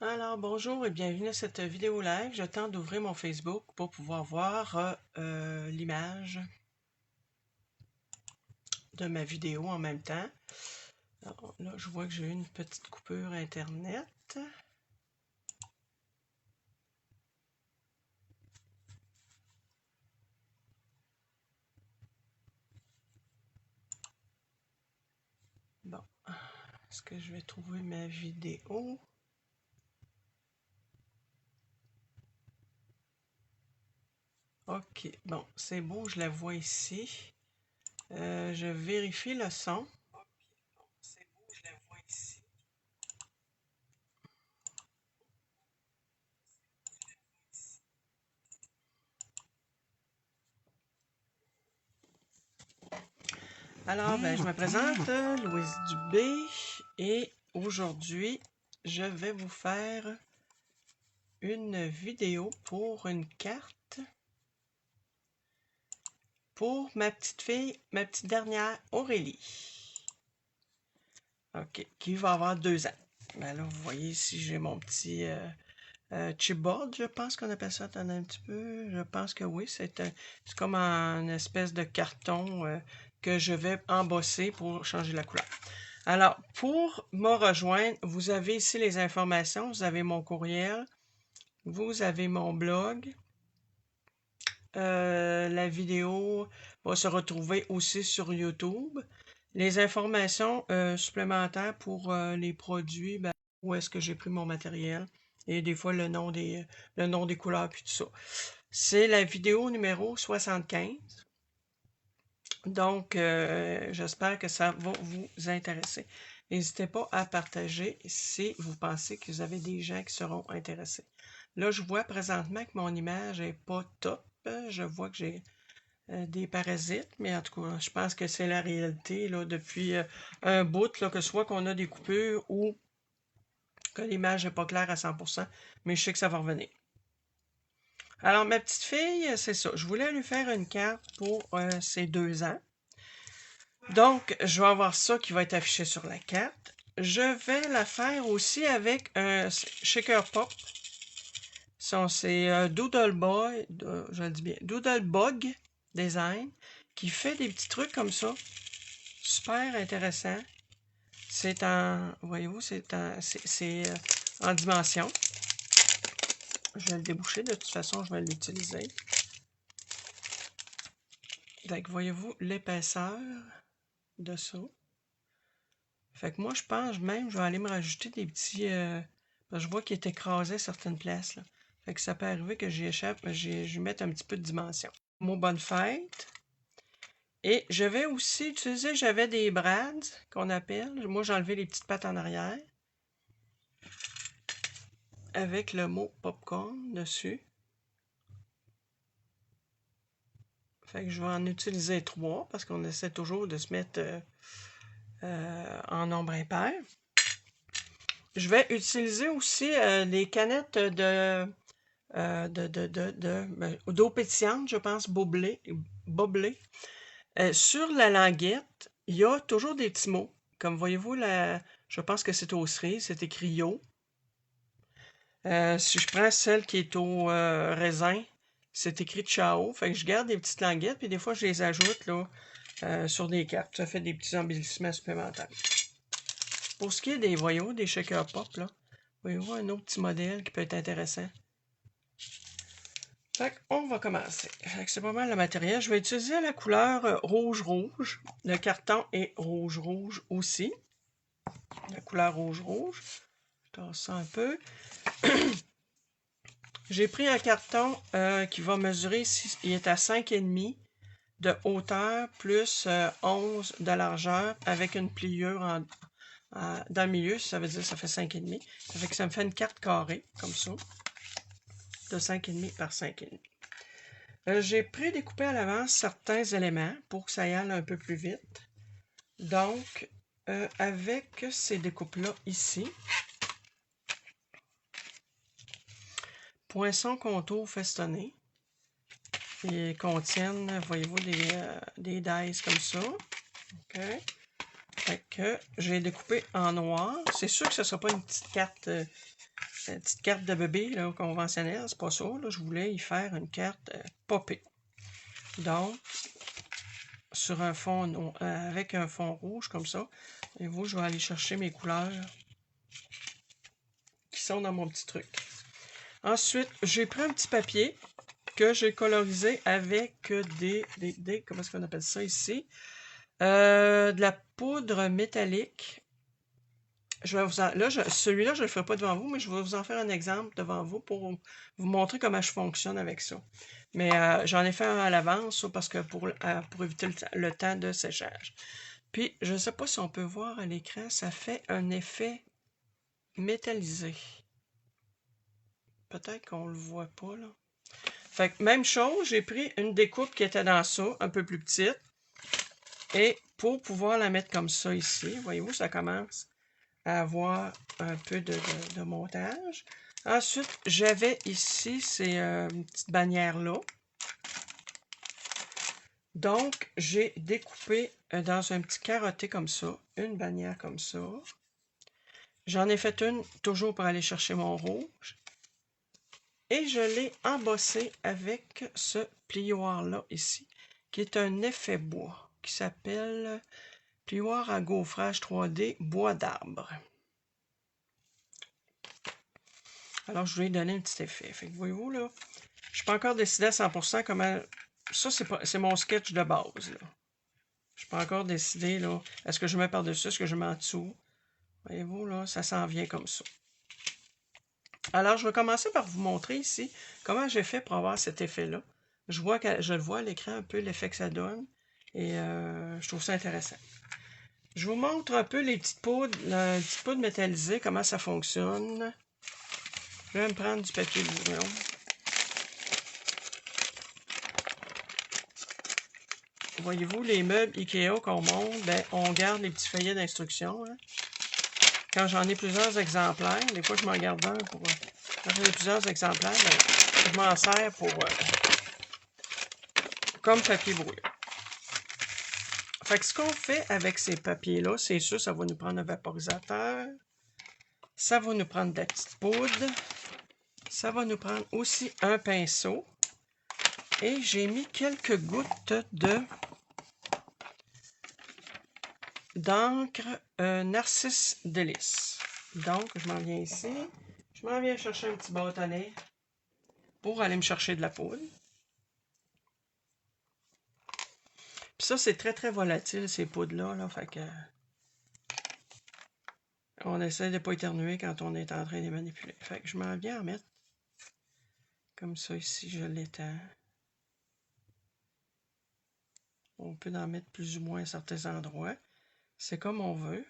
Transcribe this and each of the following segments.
Alors, bonjour et bienvenue à cette vidéo live. Je tente d'ouvrir mon Facebook pour pouvoir voir l'image de ma vidéo en même temps. Alors, là, je vois que j'ai eu une petite coupure Internet. Bon, est-ce que je vais trouver ma vidéo? Ok, bon, c'est beau, je la vois ici. Je vérifie le son. C'est beau, je la vois ici. Alors, je me présente, Louise Dubé, et aujourd'hui, je vais vous faire une vidéo pour une carte pour ma petite fille, ma petite dernière Aurélie. OK, qui va avoir 2 ans. Ben là, vous voyez ici, j'ai mon petit chipboard, je pense qu'on appelle ça. Attendez un petit peu. Je pense que oui, c'est comme une espèce de carton que je vais embosser pour changer la couleur. Alors, pour me rejoindre, vous avez ici les informations. Vous avez mon courriel. Vous avez mon blog. La vidéo va se retrouver aussi sur YouTube. Les informations supplémentaires pour les produits, ben, où est-ce que j'ai pris mon matériel et des fois le nom des couleurs puis tout ça. C'est la vidéo numéro 75. Donc, j'espère que ça va vous intéresser. N'hésitez pas à partager si vous pensez que vous avez des gens qui seront intéressés. Là, je vois présentement que mon image n'est pas top. Je vois que j'ai des parasites, mais en tout cas, je pense que c'est la réalité là, depuis un bout, là, que soit qu'on a des coupures ou que l'image n'est pas claire à 100%, mais je sais que ça va revenir. Alors, ma petite fille, c'est ça. Je voulais lui faire une carte pour ses 2 ans. Donc, je vais avoir ça qui va être affiché sur la carte. Je vais la faire aussi avec un shaker pop. C'est Doodle Boy, je le dis bien, Doodle Bug Design, qui fait des petits trucs comme ça. Super intéressant. C'est en, voyez-vous, c'est en dimension. Je vais le déboucher, de toute façon, je vais l'utiliser. Donc, voyez-vous l'épaisseur de ça. Fait que moi, je pense même, je vais aller me rajouter des petits... je vois qu'il est écrasé à certaines places, là. Fait que ça peut arriver que j'y échappe, mais je vais mettre un petit peu de dimension. Mot bonne fête. Et je vais aussi utiliser, j'avais des brads qu'on appelle. Moi, j'ai enlevé les petites pattes en arrière. Avec le mot popcorn dessus. Fait que je vais en utiliser 3 parce qu'on essaie toujours de se mettre en nombre impair. Je vais utiliser aussi les canettes d'eau pétillante, je pense, boblé. Sur la languette, il y a toujours des petits mots. Comme voyez-vous, je pense que c'est aux cerises, c'est écrit Yo. Si je prends celle qui est au raisin, c'est écrit Ciao. Fait que je garde des petites languettes, puis des fois, je les ajoute là, sur des cartes. Ça fait des petits embellissements supplémentaires. Pour ce qui est des voyous, des shaker pop, là, voyez-vous un autre petit modèle qui peut être intéressant. Fait qu'on va commencer. Fait que c'est pas mal le matériel. Je vais utiliser la couleur rouge-rouge. Le carton est rouge-rouge aussi. La couleur rouge-rouge. Je tasse ça un peu. J'ai pris un carton qui va mesurer, il est à 5,5 de hauteur plus 11 de largeur avec une pliure dans le milieu, ça veut dire que ça fait 5,5. Ça fait que ça me fait une carte carrée, comme ça, de 5,5 par 5,5. J'ai prédécoupé à l'avance certains éléments pour que ça y aille un peu plus vite. Donc, avec ces découpes-là ici, poinçon contour festonné, ils contiennent, voyez-vous, des dies comme ça. OK. Fait que j'ai découpé en noir. C'est sûr que ce ne sera pas une petite carte une petite carte de bébé là, conventionnelle, c'est pas ça. Là, je voulais y faire une carte popée. Donc, sur un fond avec un fond rouge comme ça. Et vous, je vais aller chercher mes couleurs qui sont dans mon petit truc. Ensuite, j'ai pris un petit papier que j'ai colorisé avec comment est-ce qu'on appelle ça ici? De la poudre métallique. Je vais vous en, là, celui-là, je ne le ferai pas devant vous, mais je vais vous en faire un exemple devant vous pour vous montrer comment je fonctionne avec ça. Mais j'en ai fait un à l'avance parce que pour éviter le temps de séchage. Puis, je ne sais pas si on peut voir à l'écran, ça fait un effet métallisé. Peut-être qu'on le voit pas, là. Fait que même chose, j'ai pris une découpe qui était dans ça, un peu plus petite. Et pour pouvoir la mettre comme ça ici, voyez-vous, ça commence à avoir un peu de montage. Ensuite, j'avais ici ces petites bannières-là. Donc, j'ai découpé dans un petit carotté comme ça, une bannière comme ça. J'en ai fait une toujours pour aller chercher mon rouge. Et je l'ai embossé avec ce plioir-là ici, qui est un effet bois, qui s'appelle plioir à gaufrage 3D bois d'arbre. Alors, je lui ai donné un petit effet. Fait que voyez-vous, là, je suis pas encore décidé à 100% comment... Ça, c'est mon sketch de base, là. Je suis pas encore décidé, là. Est-ce que je mets par-dessus, est-ce que je mets en dessous? Voyez-vous, là, ça s'en vient comme ça. Alors, je vais commencer par vous montrer ici comment j'ai fait pour avoir cet effet-là. Je le vois à l'écran un peu l'effet que ça donne et je trouve ça intéressant. Je vous montre un peu les petites poudres métallisées, comment ça fonctionne. Je vais me prendre du papier brouillon. Voyez-vous, les meubles Ikea qu'on monte, ben, on garde les petits feuillets d'instructions. Hein. Quand j'en ai plusieurs exemplaires, des fois je m'en garde un pour... Quand j'en ai plusieurs exemplaires, ben, je m'en sers pour... comme papier brouillon. Fait que ce qu'on fait avec ces papiers-là, c'est sûr, ça va nous prendre un vaporisateur. Ça va nous prendre de la petite poudre. Ça va nous prendre aussi un pinceau. Et j'ai mis quelques gouttes d'encre Narcisse Délice. Donc, je m'en viens ici. Je m'en viens chercher un petit bâtonnet pour aller me chercher de la poudre. Puis ça, c'est très, très volatile, ces poudres-là. Là, fait que on essaie de ne pas éternuer quand on est en train de les manipuler. Fait que je m'en viens en mettre comme ça ici, je l'étends. On peut en mettre plus ou moins à certains endroits. C'est comme on veut.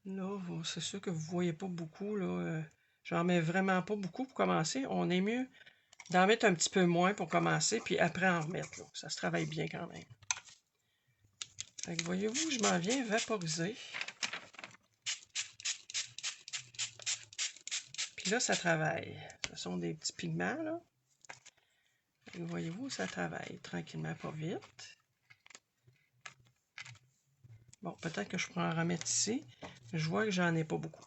Là, c'est sûr que vous ne voyez pas beaucoup. Là, j'en mets vraiment pas beaucoup pour commencer. On est mieux d'en mettre un petit peu moins pour commencer, puis après en remettre. Là. Ça se travaille bien quand même. Fait que voyez-vous, je m'en viens vaporiser. Puis là, ça travaille. Ce sont des petits pigments, là. Fait que voyez-vous, ça travaille tranquillement, pas vite. Bon, peut-être que je pourrais en remettre ici. Je vois que j'en ai pas beaucoup.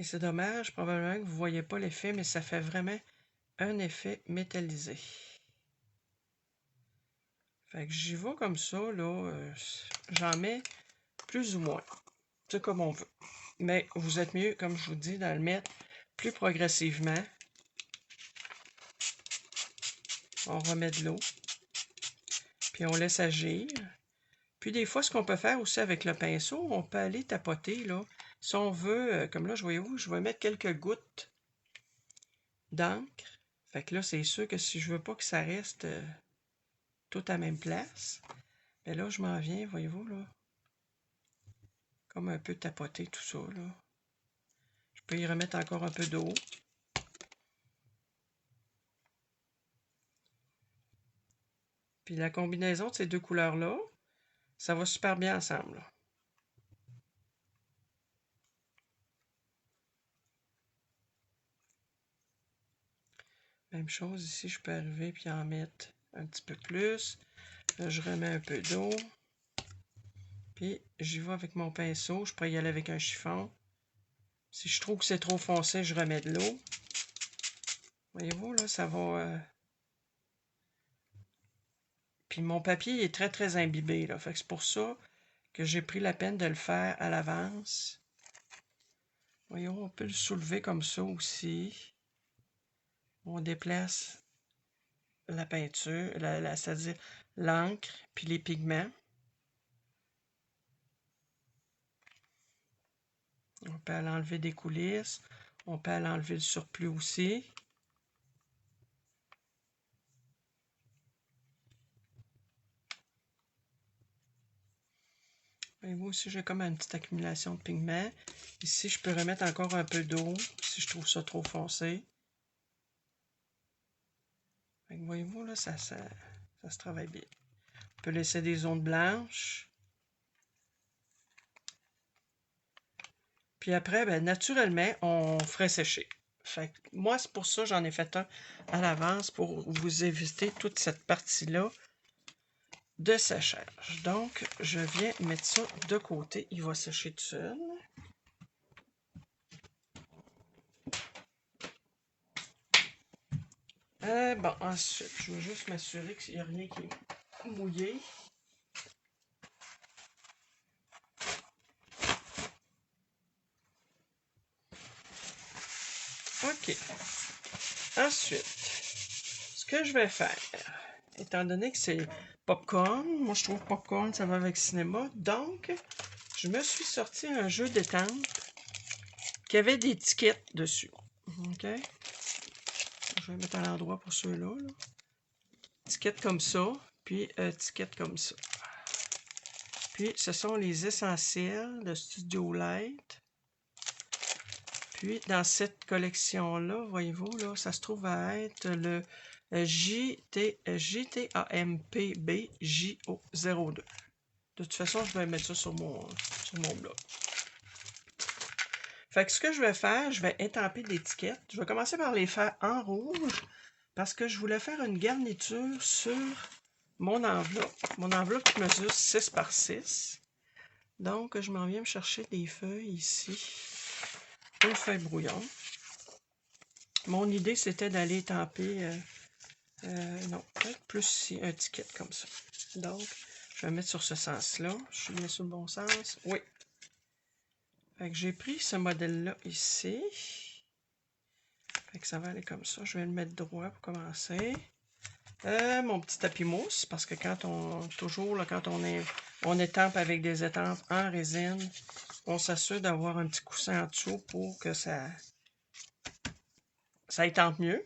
C'est dommage, probablement que vous ne voyez pas l'effet, mais ça fait vraiment un effet métallisé. Fait que j'y vais comme ça, là. J'en mets plus ou moins. C'est comme on veut. Mais vous êtes mieux, comme je vous dis, de le mettre plus progressivement. On remet de l'eau. Puis on laisse agir. Puis des fois, ce qu'on peut faire aussi avec le pinceau, on peut aller tapoter, là. Si on veut, comme là, voyez-vous, je vais mettre quelques gouttes d'encre. Fait que là, c'est sûr que si je veux pas que ça reste tout à la même place, ben là, je m'en viens, voyez-vous, là. Comme un peu tapoter tout ça, là. Je peux y remettre encore un peu d'eau. Puis la combinaison de ces deux couleurs-là, Ça va super bien ensemble, là. Même chose ici, je peux arriver puis en mettre un petit peu plus. Là, je remets un peu d'eau. Puis j'y vais avec mon pinceau. Je pourrais y aller avec un chiffon. Si je trouve que c'est trop foncé, je remets de l'eau. Voyez-vous, là, ça va... Puis mon papier est très, très imbibé, là. Fait que c'est pour ça que j'ai pris la peine de le faire à l'avance. Voyons, on peut le soulever comme ça aussi. On déplace la peinture, c'est-à-dire l'encre, puis les pigments. On peut aller enlever des coulisses. On peut aller enlever le surplus aussi. Voyez-vous, ici, j'ai comme une petite accumulation de pigments. Ici, je peux remettre encore un peu d'eau si je trouve ça trop foncé. Voyez-vous, là, ça se travaille bien. On peut laisser des zones blanches. Puis après, ben, naturellement, on ferait sécher. Fait que moi, c'est pour ça que j'en ai fait un à l'avance pour vous éviter toute cette partie-là de séchage. Donc, je viens mettre ça de côté. Il va sécher tout seul. Bon, ensuite, je vais juste m'assurer qu'il n'y a rien qui est mouillé. OK. Ensuite, ce que je vais faire, étant donné que c'est popcorn, moi je trouve popcorn, ça va avec cinéma, donc je me suis sorti un jeu d'étampes qui avait des tickets dessus. OK? Je vais mettre à l'endroit pour ceux-là. Là. Tickets comme ça, puis tickets comme ça. Puis, ce sont les essentiels de Studio Light. Puis, dans cette collection-là, voyez-vous, là, ça se trouve à être le JTAMPB JO02. De toute façon, je vais mettre ça sur mon blog. Fait que ce que je vais faire, je vais étamper l'étiquette. Je vais commencer par les faire en rouge parce que je voulais faire une garniture sur mon enveloppe. Mon enveloppe qui mesure 6 par 6. Donc, je m'en viens me chercher des feuilles ici. Une feuille brouillon. Mon idée, c'était d'aller étamper, non, peut-être plus un ticket comme ça. Donc, je vais mettre sur ce sens-là. Je suis bien sur le bon sens. Oui. Fait que j'ai pris ce modèle-là ici. Fait que ça va aller comme ça. Je vais le mettre droit pour commencer. Mon petit tapis mousse, parce que quand on étampe avec des étampes en résine, on s'assure d'avoir un petit coussin en dessous pour que ça étampe mieux.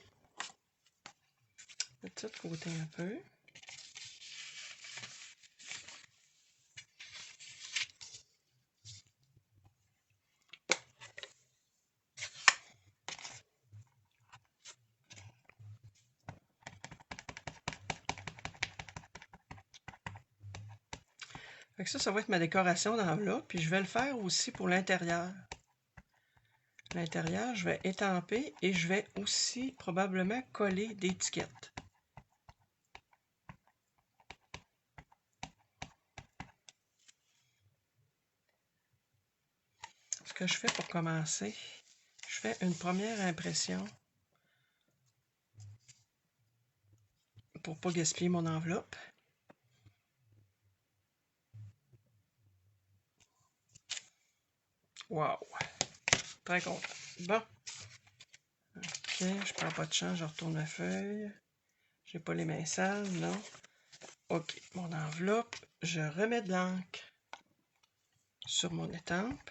De tout côté un peu. Fait que ça va être ma décoration d'enveloppe. Puis je vais le faire aussi pour l'intérieur. L'intérieur, je vais étamper et je vais aussi probablement coller des étiquettes. Ce que je fais pour commencer, je fais une première impression pour ne pas gaspiller mon enveloppe. Wow! Très content. Bon. Ok, je prends pas de chance, je retourne la feuille. J'ai pas les mains sales, non. Ok, mon enveloppe, je remets de l'encre sur mon étampe.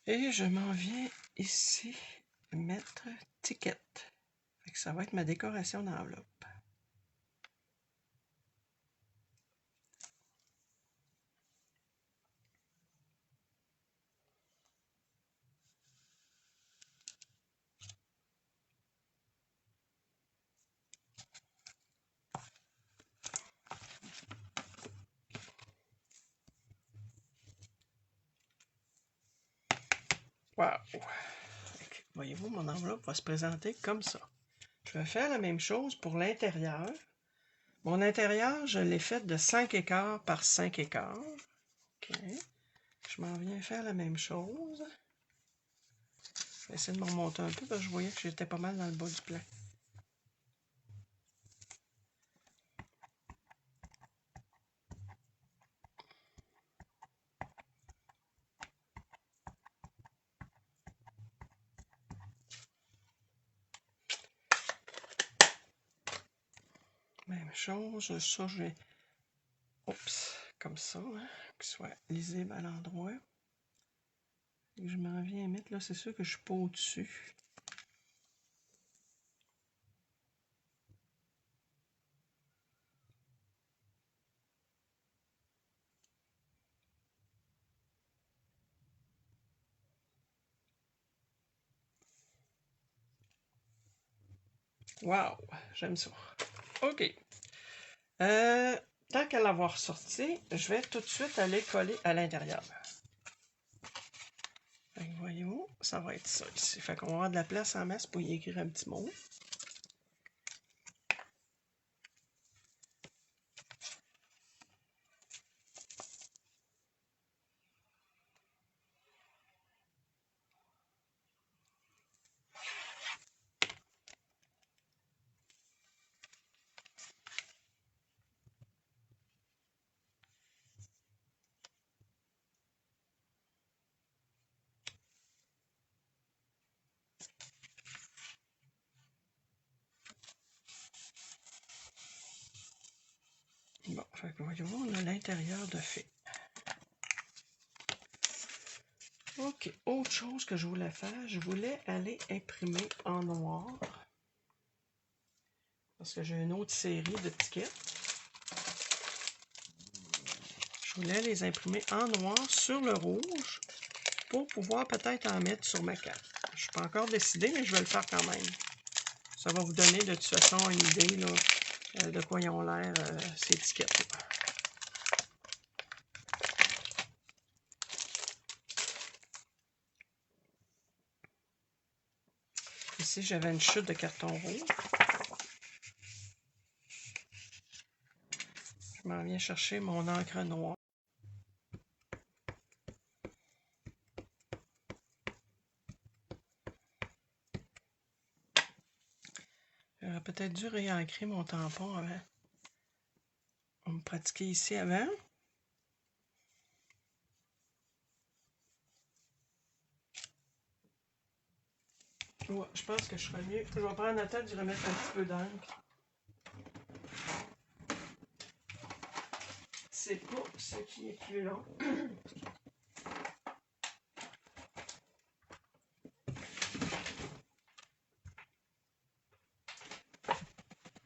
Et je m'en viens ici mettre ticket. Fait que ça va être ma décoration d'enveloppe. Wow! Voyez-vous, mon enveloppe va se présenter comme ça. Je vais faire la même chose pour l'intérieur. Mon intérieur, je l'ai fait de 5 écarts par 5 écarts. OK. Je m'en viens faire la même chose. Je vais essayer de me remonter un peu parce que je voyais que j'étais pas mal dans le bas du plan. Même chose, ça je vais... Oups, comme ça, hein, qu'il soit lisible à l'endroit. Je m'en viens mettre là, c'est sûr que je suis pas au-dessus. Wow, j'aime ça. OK. Tant qu'à l'avoir sorti, je vais tout de suite aller coller à l'intérieur. Voyez-vous, ça va être ça ici. Fait qu'on va avoir de la place en masse pour y écrire un petit mot. Bon, fait que voyez-vous, on a l'intérieur de fait. OK, autre chose que je voulais faire, je voulais aller imprimer en noir. Parce que j'ai une autre série de tickets. Je voulais les imprimer en noir sur le rouge pour pouvoir peut-être en mettre sur ma carte. Je ne suis pas encore décidé, mais je vais le faire quand même. Ça va vous donner de toute façon une idée là, de quoi ils ont l'air ces étiquettes-là. Ici, j'avais une chute de carton rouge. Je m'en viens chercher mon encre noire. J'aurais peut-être dû réancrer mon tampon avant. On me pratiquait ici avant. Ouais, je pense que je ferais mieux. Je vais prendre le temps d'y remettre un petit peu d'encre. C'est pas ce qui est plus long.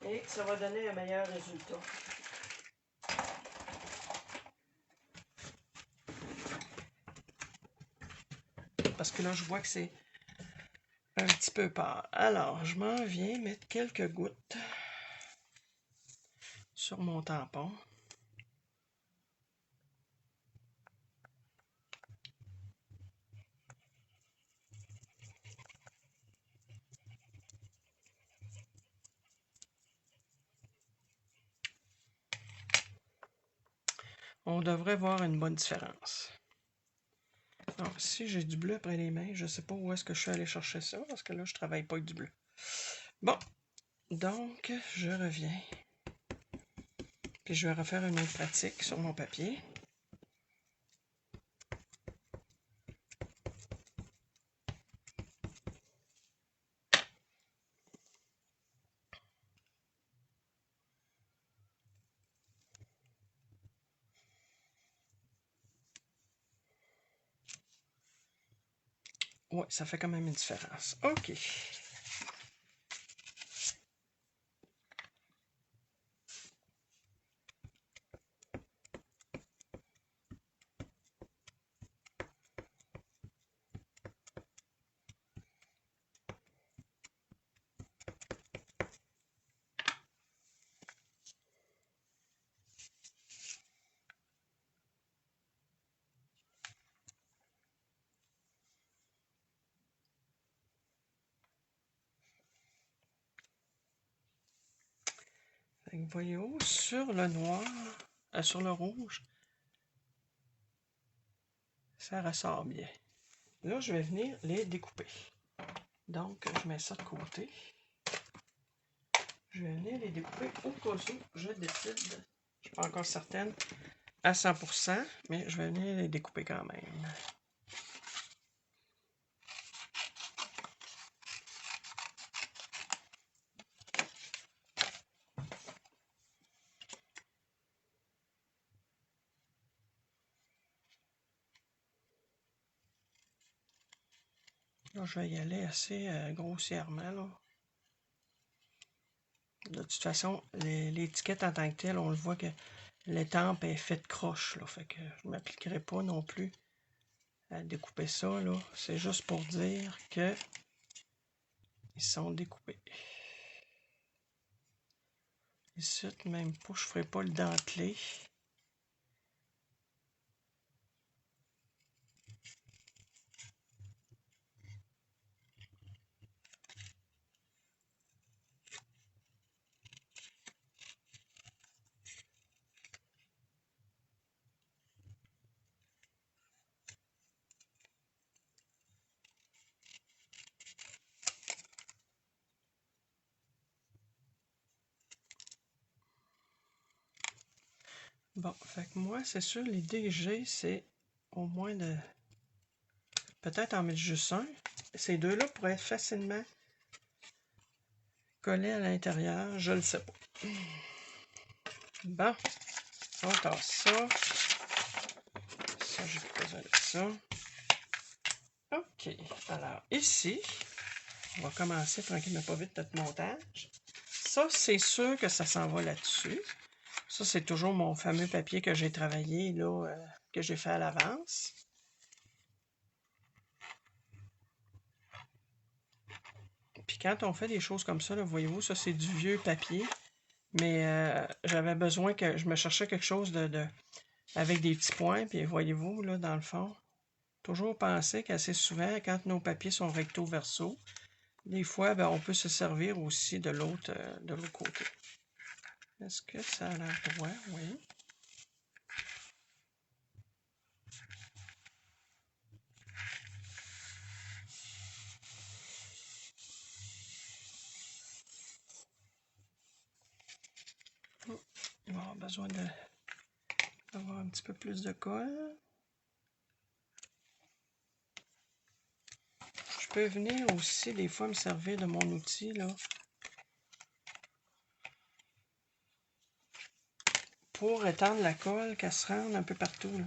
Et ça va donner un meilleur résultat. Parce que là, je vois que c'est un petit peu pâle. Alors, je m'en viens mettre quelques gouttes sur mon tampon. On devrait voir une bonne différence. Alors, si j'ai du bleu après les mains, je ne sais pas où est-ce que je suis allé chercher ça, parce que là, je ne travaille pas avec du bleu. Bon, donc, je reviens. Puis je vais refaire une autre pratique sur mon papier. Oui, ça fait quand même une différence. OK. Fait que voyez-vous, sur le noir, sur le rouge, ça ressort bien. Là, je vais venir les découper. Donc, je mets ça de côté. Je vais venir les découper au cas où je décide. Je ne suis pas encore certaine à 100%, mais je vais venir les découper quand même. Là, je vais y aller assez grossièrement. Là. De toute façon, l'étiquette en tant que telle, on le voit que l'étampe est faite croche. Là, fait que je ne m'appliquerai pas non plus à découper ça. C'est juste pour dire que ils sont découpés. Ici, même pas, je ne ferai pas le dentelé. Bon, fait que moi, c'est sûr, l'idée que j'ai, c'est au moins de... Peut-être en mettre juste un. Ces deux-là pourraient facilement coller à l'intérieur, je le sais pas. Bon, on tasse ça. Ça, j'ai pas besoin de ça. OK, alors ici, on va commencer tranquillement pas vite notre montage. Ça, c'est sûr que ça s'en va là-dessus. Ça, c'est toujours mon fameux papier que j'ai travaillé, là, que j'ai fait à l'avance. Puis quand on fait des choses comme ça, voyez-vous, ça, c'est du vieux papier. Mais j'avais besoin que... Je me cherchais quelque chose avec des petits points. Puis voyez-vous, là, dans le fond, toujours penser qu'assez souvent, quand nos papiers sont recto-verso, des fois, ben, on peut se servir aussi de l'autre côté. Est-ce que ça a l'air droit? Oui. Il va avoir besoin d'avoir un petit peu plus de colle. Je peux venir aussi, des fois, me servir de mon outil, là, pour étendre la colle, qu'elle se rende un peu partout, là.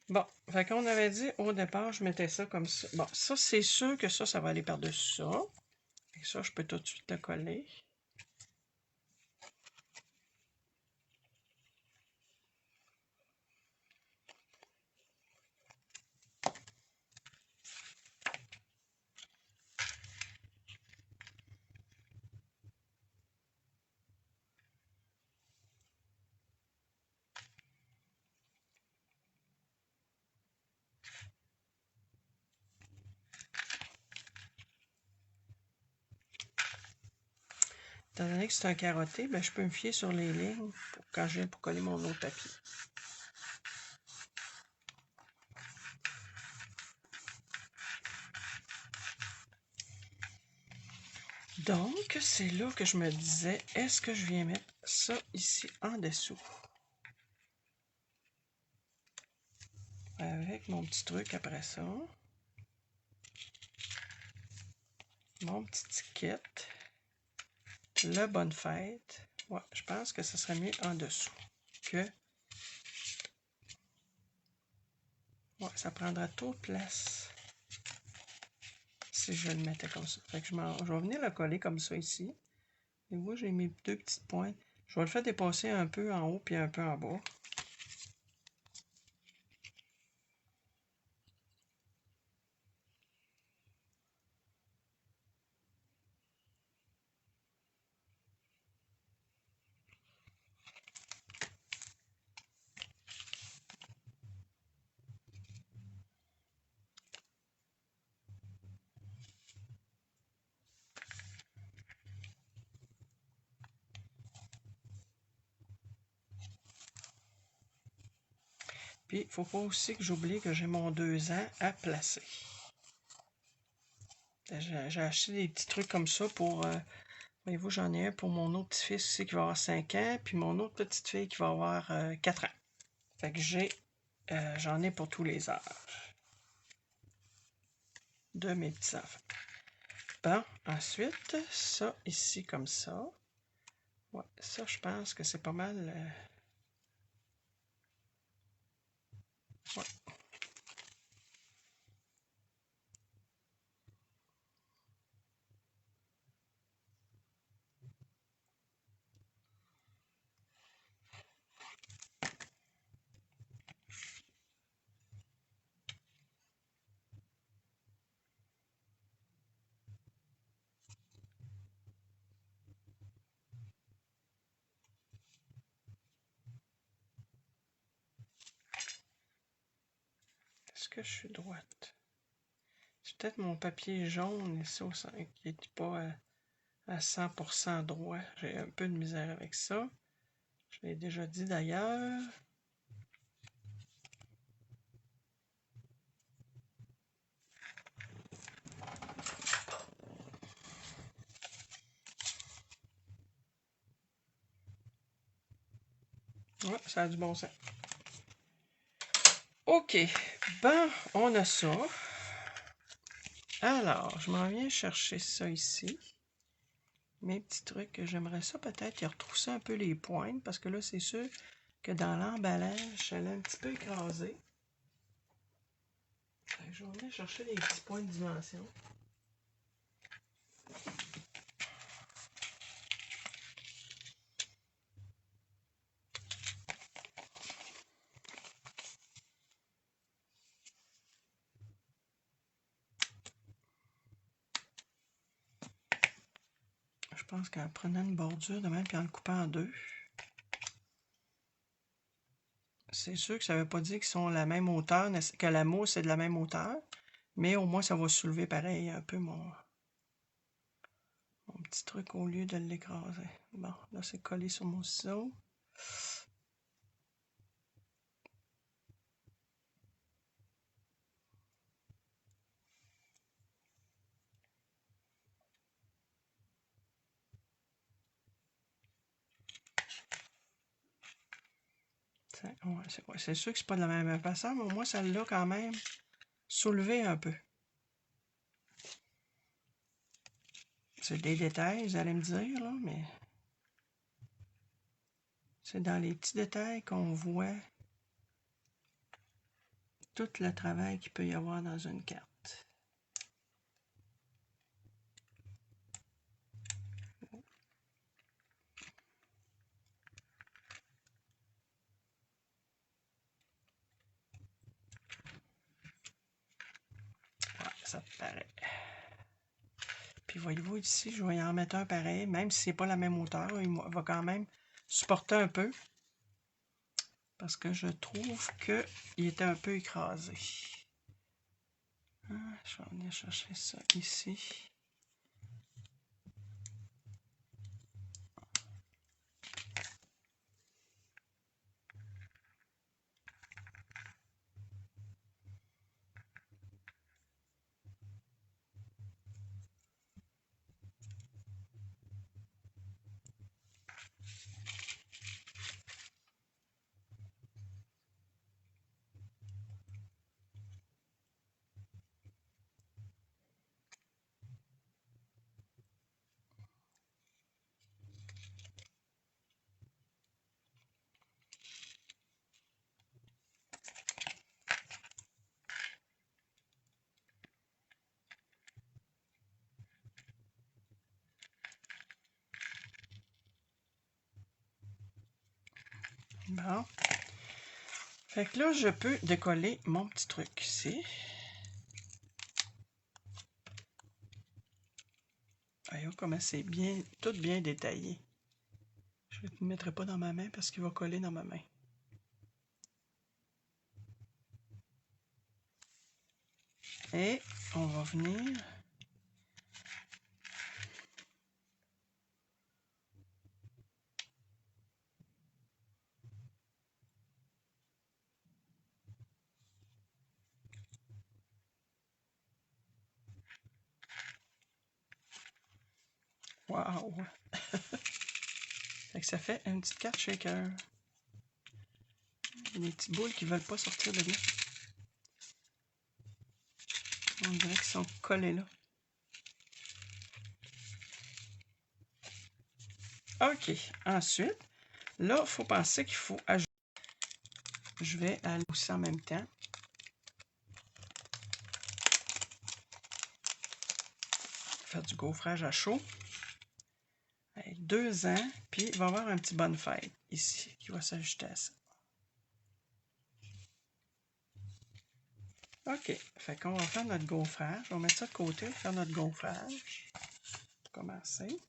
Bon, fait qu'on avait dit au départ, je mettais ça comme ça. Bon, ça, c'est sûr que ça va aller par-dessus ça. Et ça, je peux tout de suite le coller. Étant donné que c'est un carotté, ben, je peux me fier sur les lignes quand je viens pour coller mon autre papier. Donc, c'est là que je me disais, est-ce que je viens mettre ça ici en dessous? Avec mon petit truc après ça. Mon petit ticket. Le bonne fête. Ouais, je pense que ce serait mieux en dessous que... Ouais, ça prendra trop de place si je le mettais comme ça. Fait que je vais venir le coller comme ça ici. Et moi, j'ai mes deux petites pointes. Je vais le faire dépasser un peu en haut puis un peu en bas. Puis, il ne faut pas aussi que j'oublie que j'ai mon 2 ans à placer. J'ai acheté des petits trucs comme ça pour... voyez-vous, j'en ai un pour mon autre petit-fils aussi qui va avoir 5 ans, puis mon autre petite fille qui va avoir 4 ans. Fait que j'en ai pour tous les âges de mes petits-enfants. Bon, ensuite, ça ici comme ça. Ouais, ça, je pense que c'est pas mal... ouais. Est-ce que je suis droite? C'est peut-être mon papier jaune ici qui n'est pas à 100% droit. J'ai un peu de misère avec ça. Je l'ai déjà dit d'ailleurs. Ouais, ça a du bon sens. OK. Ben, on a ça. Alors, je m'en viens chercher ça ici. Mes petits trucs, j'aimerais ça peut-être qu'ils retroussent un peu les pointes, parce que là, c'est sûr que dans l'emballage, elle est un petit peu écrasée. Je vais venir chercher les petits points de dimension. Je pense qu'en prenant une bordure de même et en le coupant en deux, c'est sûr que ça ne veut pas dire qu'ils sont à la même hauteur, que la mousse est de la même hauteur, mais au moins ça va soulever pareil un peu mon petit truc au lieu de l'écraser. Bon, là c'est collé sur mon ciseau. Ouais, c'est sûr que c'est pas de la même façon, mais au moins ça l'a quand même soulevé un peu. C'est des détails, vous allez me dire, là, mais c'est dans les petits détails qu'on voit tout le travail qu'il peut y avoir dans une carte. Ouais, ça paraît. Puis voyez-vous ici, je vais en mettre un pareil, même si c'est pas la même hauteur, il va quand même supporter un peu. Parce que je trouve qu'il était un peu écrasé. Je vais venir chercher ça ici. Bon. Fait que là, je peux décoller mon petit truc ici. Voyons comment c'est bien, tout bien détaillé. Je ne le mettrai pas dans ma main parce qu'il va coller dans ma main. Et on va venir Wow! Fait que ça fait une petite carte shaker. Il y a des petites boules qui ne veulent pas sortir de là. On dirait qu'ils sont collés là. OK. Ensuite, là, il faut penser qu'il faut ajouter. Je vais aller aussi en même temps. Faire du gaufrage à chaud. Avec 2 ans. Puis, il va y avoir un petit bonne fête ici qui va s'ajouter à ça. OK. Fait qu'on va faire notre gaufrage. On va mettre ça de côté, faire notre gaufrage. Pour commencer.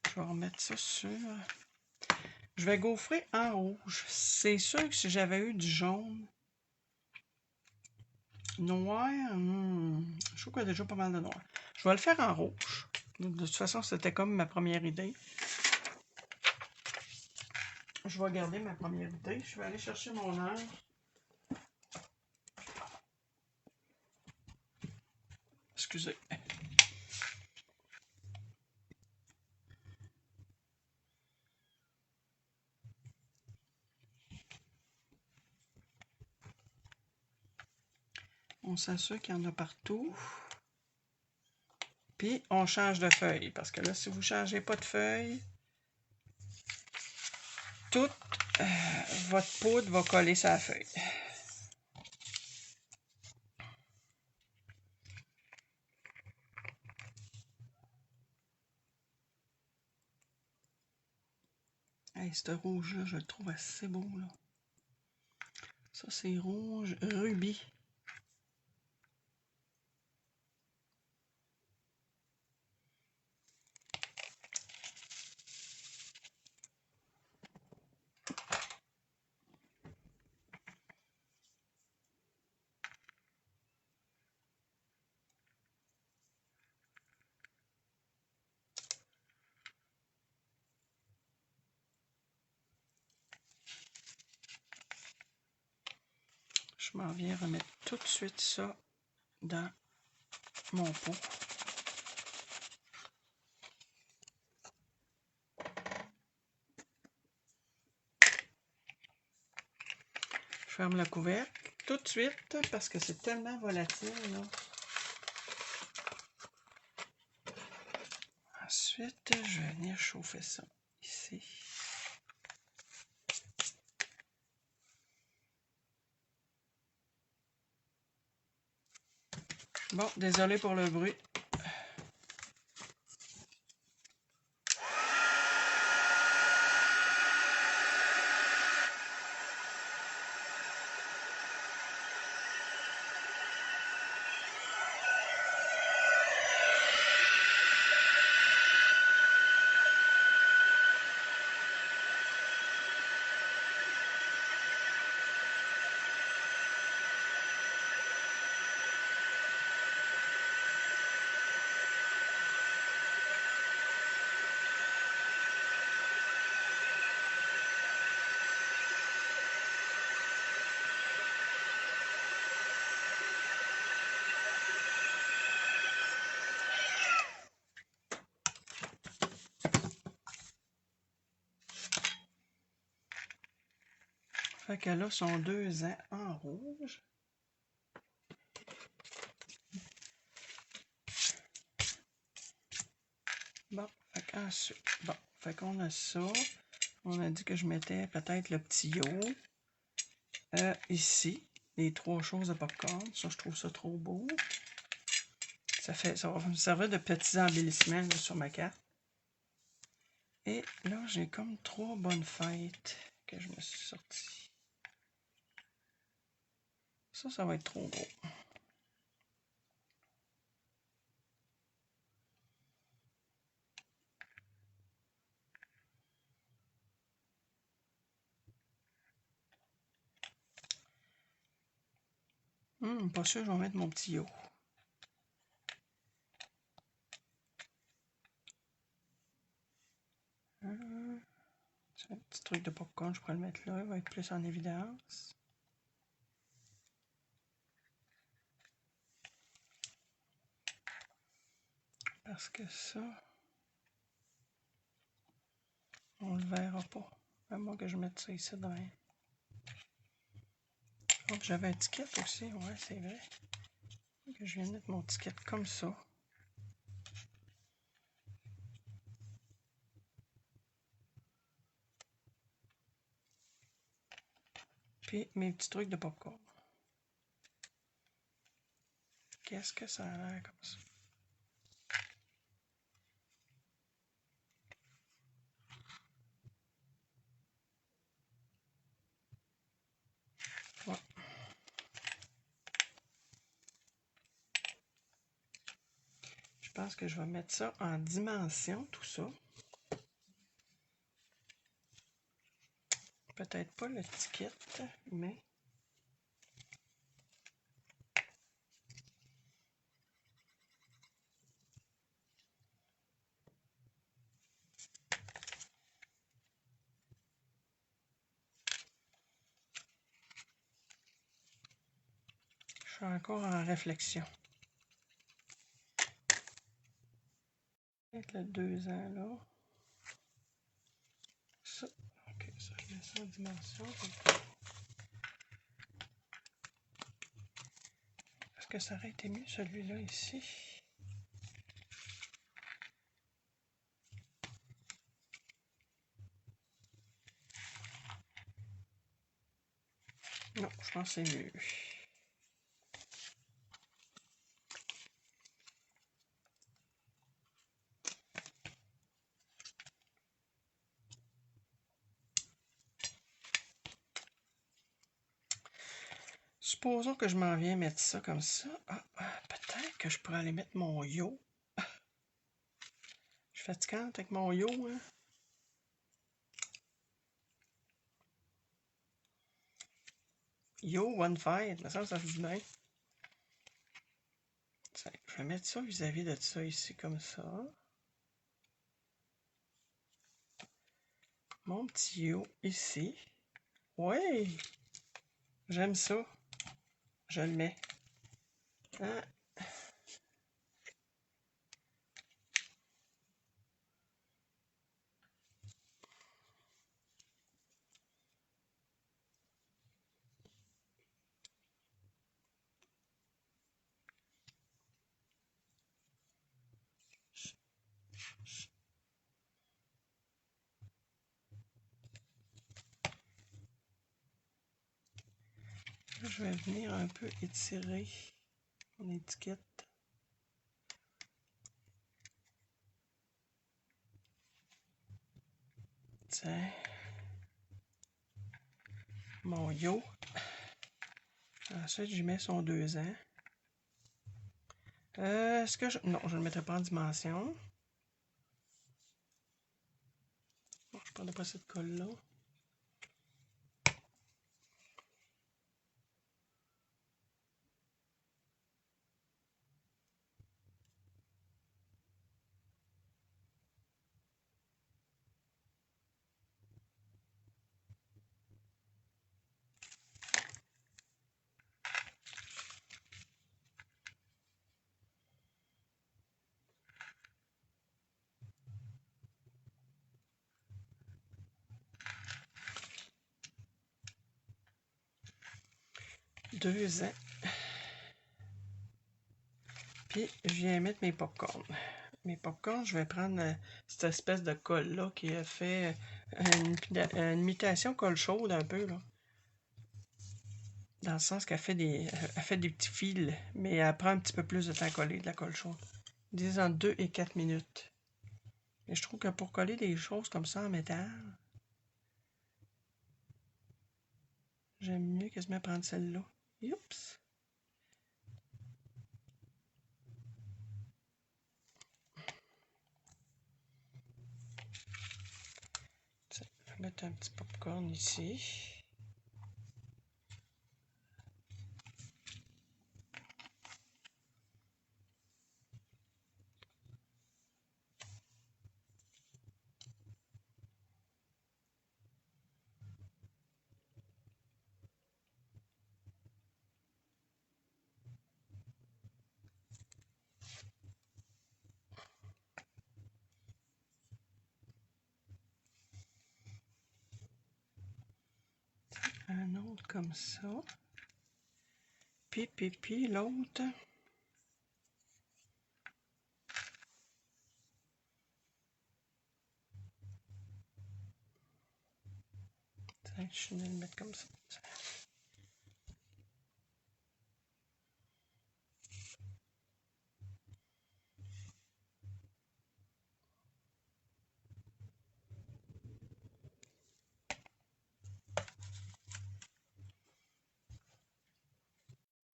Je vais remettre ça sur... Je vais gaufrer en rouge. C'est sûr que si j'avais eu du jaune, noir, je trouve qu'il y a déjà pas mal de noir. Je vais le faire en rouge. De toute façon, c'était comme ma première idée. Je vais garder ma première idée. Je vais aller chercher mon heure. Excusez. On s'assure qu'il y en a partout. Puis, on change de feuille. Parce que là, si vous ne changez pas de feuille, toute votre poudre va coller sur la feuille. Hey, ce rouge-là, je le trouve assez beau, là. Ça, c'est rouge rubis. Je m'en viens remettre tout de suite ça dans mon pot. Je ferme le couvercle tout de suite parce que c'est tellement volatile, là. Ensuite, je vais venir chauffer ça ici. Bon, désolé pour le bruit. Fait que là, sont 2 ans en rouge. Bon, fait qu'ensuite, bon, fait qu'on a ça. On a dit que je mettais peut-être le petit yo. Ici, les 3 choses de popcorn. Ça, je trouve ça trop beau. Ça va me servir de petits embellissements là, sur ma carte. Et là, j'ai comme 3 bonnes fêtes que je me suis sorti. Ça va être trop gros. Pas sûr, je vais mettre mon petit yo. C'est un petit truc de popcorn, je pourrais le mettre là, il va être plus en évidence. Parce que ça... On le verra pas. À moins que je mette ça ici dans. Oh, j'avais un ticket aussi, ouais, c'est vrai. Que je viens de mettre mon ticket comme ça. Puis mes petits trucs de popcorn. Qu'est-ce que ça a l'air comme ça? Ouais. Je pense que je vais mettre ça en dimension, tout ça. Peut-être pas le ticket, mais... Je suis encore en réflexion. Peut-être le 2 ans, là. Ça. Ok, ça, je mets ça en dimension. Est-ce que ça aurait été mieux, celui-là, ici? Non, je pense que c'est mieux. Supposons que je m'en viens mettre ça comme ça. Peut-être que je pourrais aller mettre mon yo. Je suis fatigante avec mon yo, hein? Yo, one fight, ça se dit bien. Je vais mettre ça vis-à-vis de ça ici, comme ça. Mon petit yo ici. Ouais! J'aime ça. Je le mets. Hein? Je vais venir un peu étirer mon étiquette. Tiens. Mon yo. Ensuite, j'y mets son 2 ans. Est-ce que je... Non, je ne le mettrai pas en dimension. Bon, je ne prendrai pas cette colle-là. Deux ans. Puis, je viens mettre mes popcorn. Mes popcorn, je vais prendre cette espèce de colle-là qui a fait une imitation colle chaude un peu, là. Dans le sens qu'elle fait elle fait des petits fils, mais elle prend un petit peu plus de temps à coller de la colle chaude. Disons 2 et 4 minutes. Et je trouve que pour coller des choses comme ça en métal, j'aime mieux quasiment prendre celle-là. Oups! Je vais mettre un petit popcorn ici. comme ça. Puis l'autre. Je vais le mettre comme ça.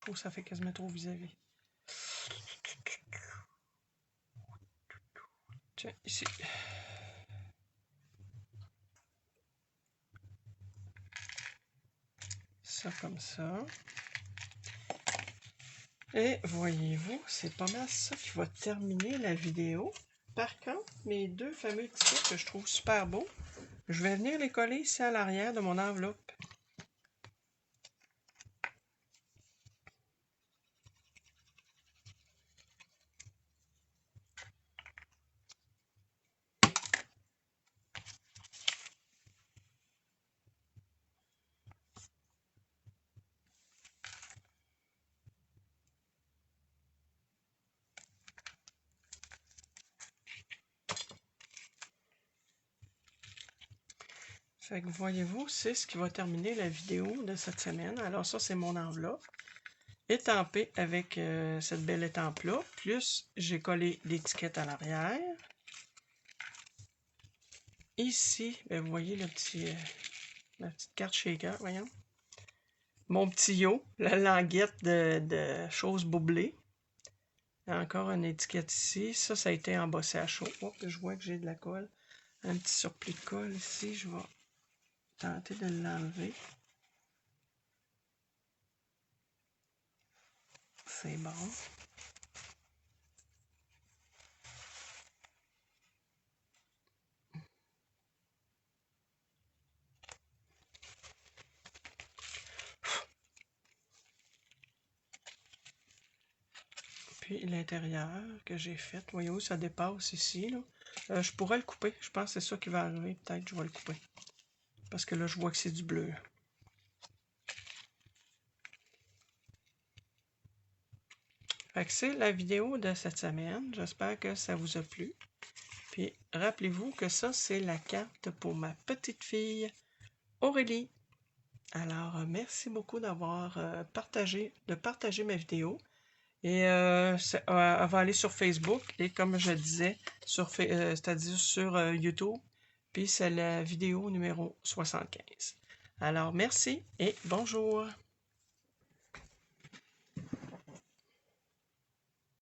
Oh, ça fait quasiment trop vis-à-vis. Tiens, ici. Ça comme ça. Et voyez-vous, c'est pas mal ça qui va terminer la vidéo. Par contre, mes deux fameux tickets que je trouve super beaux, je vais venir les coller ici à l'arrière de mon enveloppe. Fait que voyez-vous, c'est ce qui va terminer la vidéo de cette semaine. Alors ça, c'est mon enveloppe étampée avec cette belle étampe-là. Plus, j'ai collé l'étiquette à l'arrière. Ici, ben, vous voyez le petit, la petite carte shaker, voyons. Mon petit yo, la languette de choses boublées. Encore une étiquette ici. Ça a été embossé à chaud. Oh, je vois que j'ai de la colle. Un petit surplus de colle ici. Je vais tenter de l'enlever. C'est bon. Puis l'intérieur que j'ai fait, voyez-vous, ça dépasse ici. Là. Je pourrais le couper. Je pense que c'est ça qui va arriver. Peut-être que je vais le couper. Parce que là, je vois que c'est du bleu. Fait que c'est la vidéo de cette semaine. J'espère que ça vous a plu. Puis rappelez-vous que ça, c'est la carte pour ma petite fille Aurélie. Alors, merci beaucoup d'avoir partagé ma vidéo. Et elle va aller sur Facebook et comme je disais, c'est-à-dire sur YouTube. Puis c'est la vidéo numéro 75. Alors, merci et bonjour.